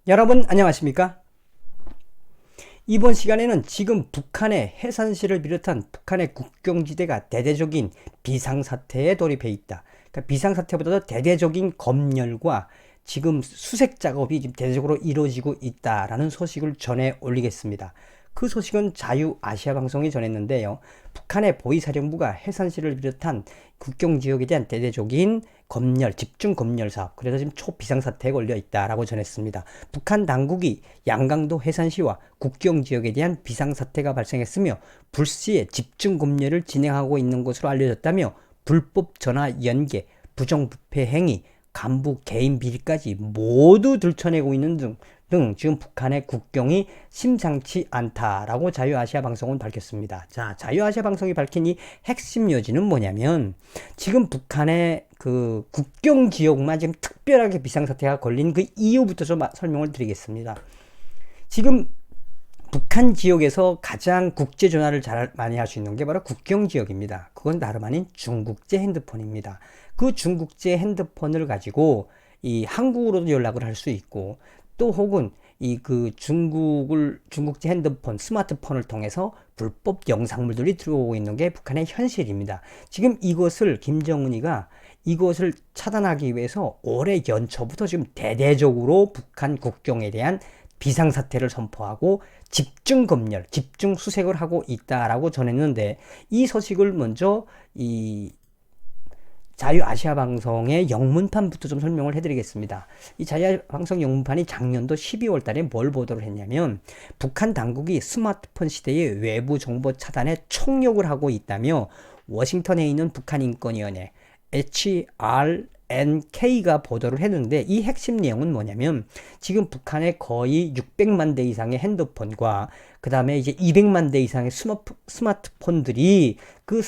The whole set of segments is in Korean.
여러분 안녕하십니까? 이번 시간에는 지금 북한의 해산시를 비롯한 북한의 국경지대가 대대적인 비상사태에 돌입해 있다. 그러니까 비상사태보다도 대대적인 검열과 지금 수색 작업이 지금 대대적으로 이루어지고 있다라는 소식을 전해 올리겠습니다. 그 소식은 자유아시아방송이 전했는데요. 북한의 보위사령부가 해산시를 비롯한 국경지역에 대한 대대적인 검열, 집중 검열 사업, 그래서 지금 초비상사태에 걸려 있다라고 전했습니다. 북한 당국이 양강도 해산시와 국경지역에 대한 비상사태가 발생했으며 불시에 집중 검열을 진행하고 있는 것으로 알려졌다며 불법 전화 연계, 부정부패 행위, 간부 개인 비리까지 모두 들춰내고 있는 등 지금 북한의 국경이 심상치 않다라고 자유아시아 방송은 밝혔습니다. 자, 자유아시아 방송이 밝힌 이 핵심 요지는 뭐냐면 지금 북한의 그 국경 지역만 지금 특별하게 비상사태가 걸린 그 이유부터 좀 설명을 드리겠습니다. 지금 북한 지역에서 가장 국제 전화를 잘 많이 할 수 있는 게 바로 국경 지역입니다. 그건 다름 아닌 중국제 핸드폰입니다. 그 중국제 핸드폰을 가지고 이 한국으로도 연락을 할 수 있고 또 혹은 이 그 중국제 핸드폰, 스마트폰을 통해서 불법 영상물들이 들어오고 있는 게 북한의 현실입니다. 지금 이것을 김정은이가 이것을 차단하기 위해서 올해 연초부터 지금 대대적으로 북한 국경에 대한 비상사태를 선포하고 집중 검열, 집중 수색을 하고 있다라고 전했는데 이 소식을 먼저 이 자유아시아 방송의 영문판부터 좀 설명을 해드리겠습니다. 이 자유아시아 방송 영문판이 작년도 12월 달에 뭘 보도를 했냐면 북한 당국이 스마트폰 시대의 외부 정보 차단에 총력을 하고 있다며 워싱턴에 있는 북한인권위원회 HRNK가 보도를 했는데 이 핵심 내용은 뭐냐면 지금 북한에 거의 600만 대 이상의 핸드폰과 그 다음에 이제 200만 대 이상의 스마트폰들이 그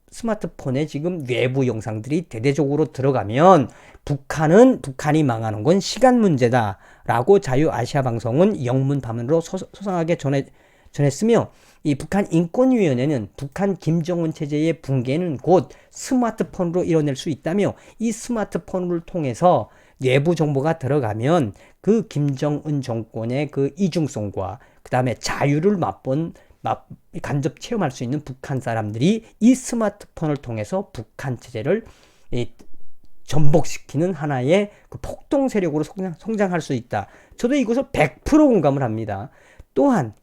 스마트폰에 지금 외부 영상들이 대대적으로 들어가면 북한이 망하는 건 시간 문제다 라고 자유아시아 방송은 영문판으로 소상하게 전했으며 이 북한 인권위원회는 북한 김정은 체제의 붕괴는 곧 스마트폰으로 이뤄낼 수 있다며 이 스마트폰을 통해서 외부 정보가 들어가면 그 김정은 정권의 그 이중성과 그 다음에 자유를 간접 체험할 수 있는 북한 사람들이 이 스마트폰을 통해서 북한 체제를 전복시키는 하나의 그 폭동 세력으로 성장할 수 있다. 저도 이것을 100% 공감을 합니다. 또한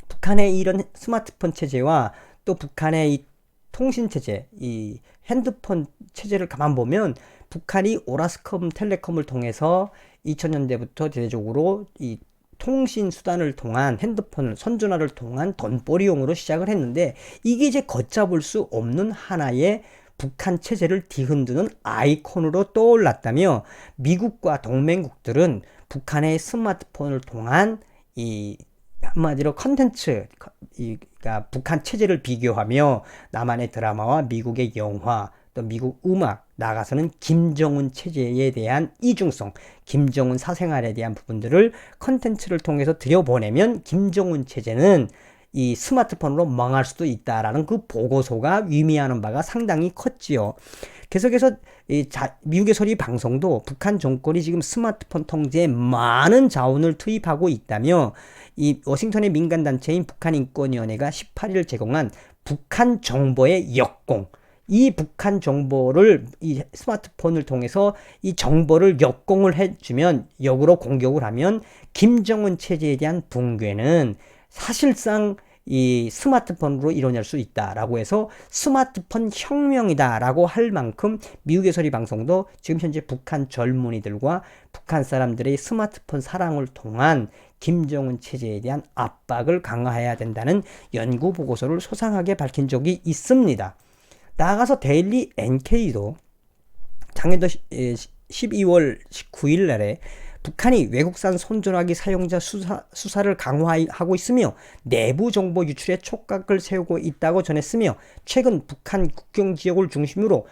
북한의 이런 스마트폰 체제와 또 북한의 이 통신 체제, 이 핸드폰 체제를 가만 보면 북한이 오라스컴 텔레콤을 통해서 2000년대부터 대대적으로 이 통신 수단을 통한 핸드폰을 선전화를 통한 돈벌이용으로 시작을 했는데 이게 이제 걷잡을 수 없는 하나의 북한 체제를 뒤흔드는 아이콘으로 떠올랐다며 미국과 동맹국들은 북한의 스마트폰을 통한 이 한마디로 컨텐츠, 그러니까 북한 체제를 비교하며 남한의 드라마와 미국의 영화, 또 미국 음악, 나가서는 김정은 체제에 대한 이중성, 김정은 사생활에 대한 부분들을 컨텐츠를 통해서 들여보내면 김정은 체제는 이 스마트폰으로 망할 수도 있다라는 그 보고서가 의미하는 바가 상당히 컸지요. 계속해서 미국의 소리 방송도 북한 정권이 지금 스마트폰 통제에 많은 자원을 투입하고 있다며 이 워싱턴의 민간단체인 북한인권위원회가 18일 제공한 북한 정보의 역공, 이 북한 정보를 이 스마트폰을 통해서 이 정보를 역공을 해주면 역으로 공격을 하면 김정은 체제에 대한 붕괴는 사실상 이 스마트폰으로 이뤄낼 수 있다라고 해서 스마트폰 혁명이다라고 할 만큼 미국의 소리 방송도 지금 현재 북한 젊은이들과 북한 사람들의 스마트폰 사랑을 통한 김정은 체제에 대한 압박을 강화해야 된다는 연구 보고서를 소상하게 밝힌 적이 있습니다. 나아가서 데일리 NK도 작년도 12월 19일 날에 북한이 외국산 손전화기 사용자 수사를 강화하고 있으며 내부 정보 유출에 촉각을 세우고 있다고 전했으며 최근 북한 국경 지역을 중심으로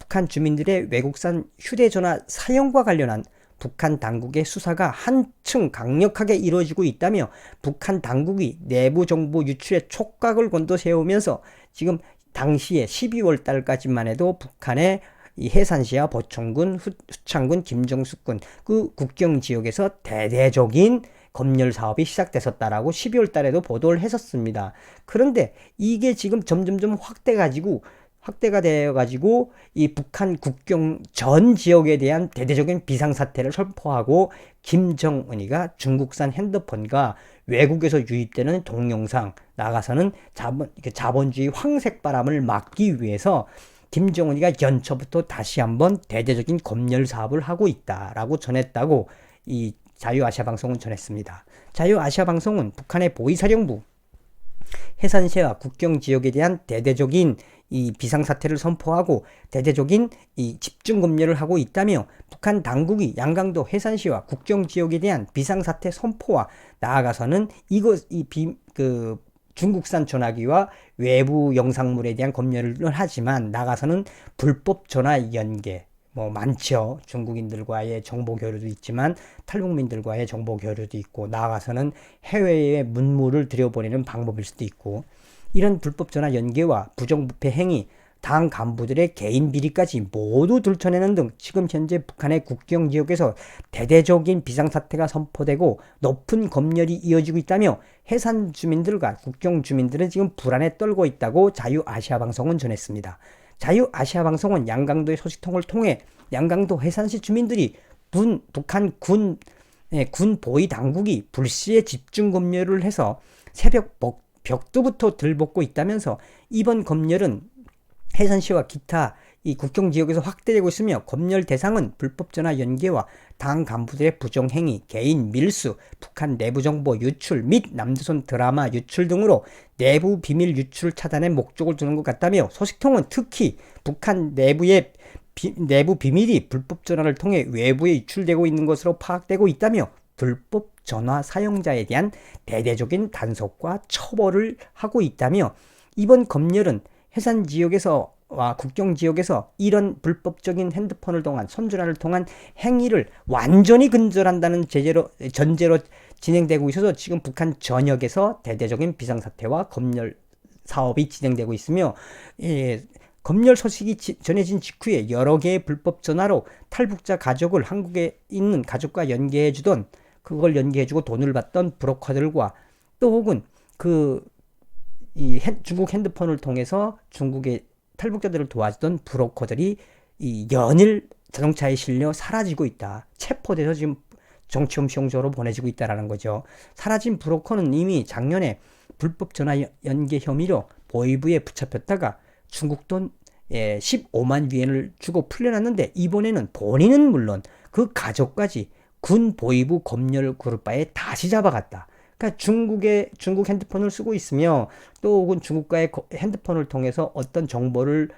북한 주민들의 외국산 휴대전화 사용과 관련한 북한 당국의 수사가 한층 강력하게 이루어지고 있다며 북한 당국이 내부 정보 유출에 촉각을 곤두세우면서 지금 당시에 12월 달까지만 해도 북한의 이 해산시와 보천군, 후창군, 김정숙군 그 국경 지역에서 대대적인 검열 사업이 시작됐었다라고 12월 달에도 보도를 했었습니다. 그런데 이게 지금 점점점 확대가 되어가지고 이 북한 국경 전 지역에 대한 대대적인 비상사태를 선포하고 김정은이가 중국산 핸드폰과 외국에서 유입되는 동영상 나가서는 자본주의 황색바람을 막기 위해서 김정은이가 연초부터 다시 한번 대대적인 검열 사업을 하고 있다라고 전했다고 이 자유아시아방송은 전했습니다. 자유아시아방송은 북한의 보위사령부 해산시와 국경 지역에 대한 대대적인 이 비상사태를 선포하고 대대적인 이 집중 검열을 하고 있다며 북한 당국이 양강도 해산시와 국경 지역에 대한 비상사태 선포와 나아가서는 중국산 전화기와 외부 영상물에 대한 검열을 하지만 나가서는 불법 전화 연계 많죠. 중국인들과의 정보 교류도 있지만 탈북민들과의 정보 교류도 있고 나아가서는 해외에 문물을 들여보내는 방법일 수도 있고 이런 불법 전화 연계와 부정부패 행위, 당 간부들의 개인 비리까지 모두 들춰내는 등 지금 현재 북한의 국경 지역에서 대대적인 비상사태가 선포되고 높은 검열이 이어지고 있다며 해산 주민들과 국경 주민들은 지금 불안에 떨고 있다고 자유아시아방송은 전했습니다. 자유아시아방송은 양강도의 소식통을 통해 양강도 해산시 주민들이 북한 군 보위 당국이 불시에 집중 검열을 해서 새벽 벽두부터 들볶고 있다면서 이번 검열은 해산시와 기타 이 국경 지역에서 확대되고 있으며 검열 대상은 불법 전화 연계와 당 간부들의 부정행위, 개인 밀수, 북한 내부 정보 유출 및 남조선 드라마 유출 등으로 내부 비밀 유출 차단에 목적을 두는 것 같다며 소식통은 특히 북한 내부 비밀이 불법 전화를 통해 외부에 유출되고 있는 것으로 파악되고 있다며 불법 전화 사용자에 대한 대대적인 단속과 처벌을 하고 있다며 이번 검열은 해산 지역에서와 국경 지역에서 이런 불법적인 핸드폰을 통한 선전화를 통한 행위를 완전히 근절한다는 전제로 진행되고 있어서 지금 북한 전역에서 대대적인 비상사태와 검열 사업이 진행되고 있으며 검열 소식이 전해진 직후에 여러 개의 불법 전화로 탈북자 가족을 한국에 있는 가족과 연계해주던 그걸 연계해주고 돈을 받던 브로커들과 또 혹은 중국 핸드폰을 통해서 중국의 탈북자들을 도와주던 브로커들이 이 연일 자동차에 실려 사라지고 있다. 체포돼서 지금 정치범 수용소로 보내지고 있다라는 거죠. 사라진 브로커는 이미 작년에 불법 전화 연계 혐의로 보위부에 붙잡혔다가 중국 돈 15만 위엔을 주고 풀려났는데 이번에는 본인은 물론 그 가족까지 군 보위부 검열 그룹바에 다시 잡아갔다. 그러니까 중국 핸드폰을 쓰고 있으며 또 혹은 중국과의 핸드폰을 통해서 어떤 정보를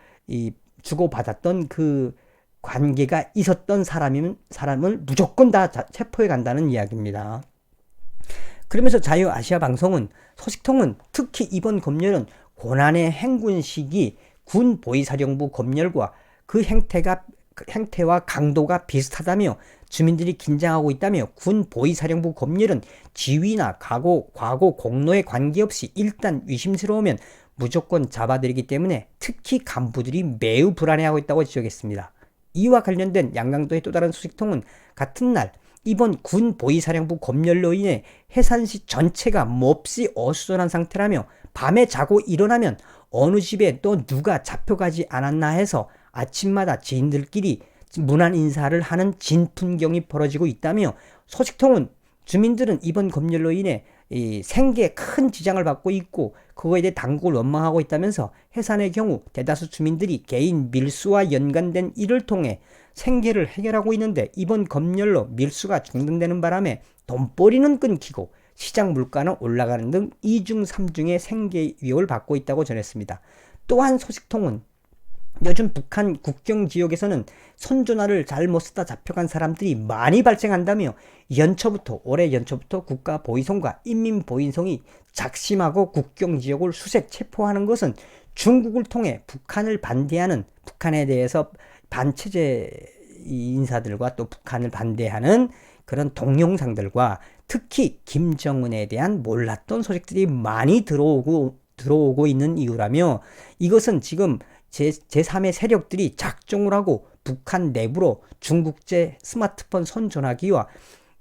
주고받았던 그 관계가 있었던 사람을 무조건 다 체포해 간다는 이야기입니다. 그러면서 자유아시아방송은 소식통은 특히 이번 검열은 고난의 행군 시기 군 보위사령부 검열과 그 행태와 강도가 비슷하다며 주민들이 긴장하고 있다며 군 보위사령부 검열은 지위나 과거 공로에 관계없이 일단 의심스러우면 무조건 잡아들이기 때문에 특히 간부들이 매우 불안해하고 있다고 지적했습니다. 이와 관련된 양강도의 또 다른 소식통은 같은 날 이번 군 보위사령부 검열로 인해 해산시 전체가 몹시 어수선한 상태라며 밤에 자고 일어나면 어느 집에 또 누가 잡혀가지 않았나 해서 아침마다 지인들끼리 문안 인사를 하는 진풍경이 벌어지고 있다며 소식통은 주민들은 이번 검열로 인해 생계에 큰 지장을 받고 있고 그거에 대해 당국을 원망하고 있다면서 해산의 경우 대다수 주민들이 개인 밀수와 연관된 일을 통해 생계를 해결하고 있는데 이번 검열로 밀수가 중단되는 바람에 돈벌이는 끊기고 시장 물가는 올라가는 등 2중 3중의 생계 위협을 받고 있다고 전했습니다. 또한 소식통은 요즘 북한 국경 지역에서는 손전화를 잘못 쓰다 잡혀간 사람들이 많이 발생한다며 올해 연초부터 국가보위성과 인민보위성이 작심하고 국경 지역을 수색 체포하는 것은 중국을 통해 북한에 대해서 반체제 인사들과 또 북한을 반대하는 그런 동영상들과 특히 김정은에 대한 몰랐던 소식들이 많이 들어오고 있는 이유라며 이것은 지금 제3의 세력들이 작정을 하고 북한 내부로 중국제 스마트폰 선전화기와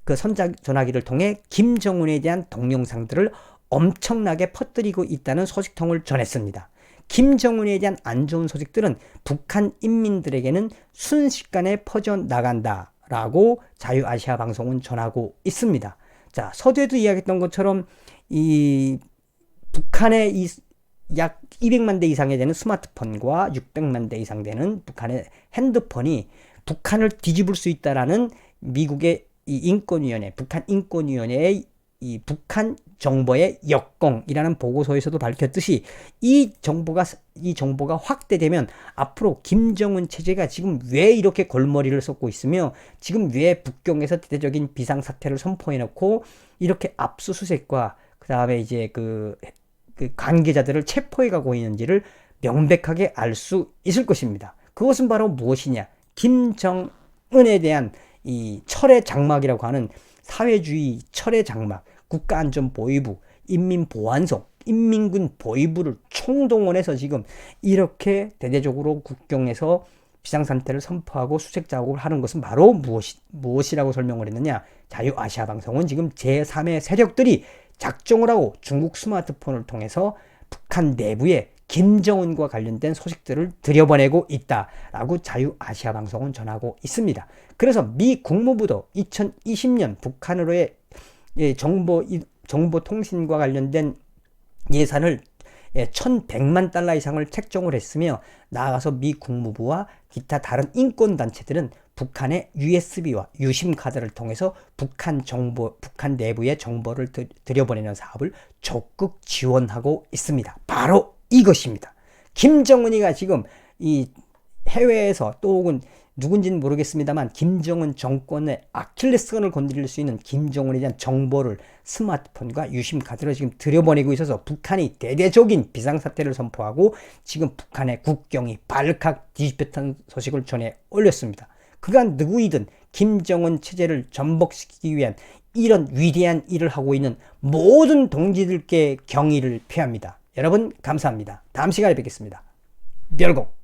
그 선전화기를 통해 김정은에 대한 동영상들을 엄청나게 퍼뜨리고 있다는 소식통을 전했습니다. 김정은에 대한 안 좋은 소식들은 북한 인민들에게는 순식간에 퍼져나간다라고 자유아시아 방송은 전하고 있습니다. 자, 서두에도 이야기했던 것처럼 이 북한의 이 약 200만 대 이상이 되는 스마트폰과 600만 대 이상 되는 북한의 핸드폰이 북한을 뒤집을 수 있다라는 미국의 이 인권위원회, 북한 인권위원회의 이 북한 정보의 역공이라는 보고서에서도 밝혔듯이 이 정보가 확대되면 앞으로 김정은 체제가 지금 왜 이렇게 골머리를 쏟고 있으며 지금 왜 북경에서 대대적인 비상사태를 선포해놓고 이렇게 압수수색과 그 다음에 이제 그 관계자들을 체포해 가고 있는지를 명백하게 알 수 있을 것입니다. 그것은 바로 무엇이냐? 김정은에 대한 이 철의 장막이라고 하는 사회주의 철의 장막, 국가안전보위부, 인민보안소, 인민군 보위부를 총동원해서 지금 이렇게 대대적으로 국경에서 비상상태를 선포하고 수색 작업을 하는 것은 바로 무엇이라고 설명을 했느냐? 자유아시아 방송은 지금 제3의 세력들이 작정을 하고 중국 스마트폰을 통해서 북한 내부에 김정은과 관련된 소식들을 들여보내고 있다라고 자유아시아 방송은 전하고 있습니다. 그래서 미 국무부도 2020년 북한으로의 정보통신과 관련된 예산을 1,100만 달러 이상을 책정을 했으며 나아가서 미 국무부와 기타 다른 인권단체들은 북한의 USB와 유심 카드를 통해서 북한 내부의 정보를 들여보내는 사업을 적극 지원하고 있습니다. 바로 이것입니다. 김정은이가 지금 이 해외에서 또 혹은 누군지는 모르겠습니다만 김정은 정권의 아킬레스건을 건드릴 수 있는 김정은에 대한 정보를 스마트폰과 유심 카드로 지금 들여보내고 있어서 북한이 대대적인 비상사태를 선포하고 지금 북한의 국경이 발칵 뒤집혔다는 소식을 전해 올렸습니다. 그간 누구이든 김정은 체제를 전복시키기 위한 이런 위대한 일을 하고 있는 모든 동지들께 경의를 표합니다. 여러분 감사합니다. 다음 시간에 뵙겠습니다. 멸공.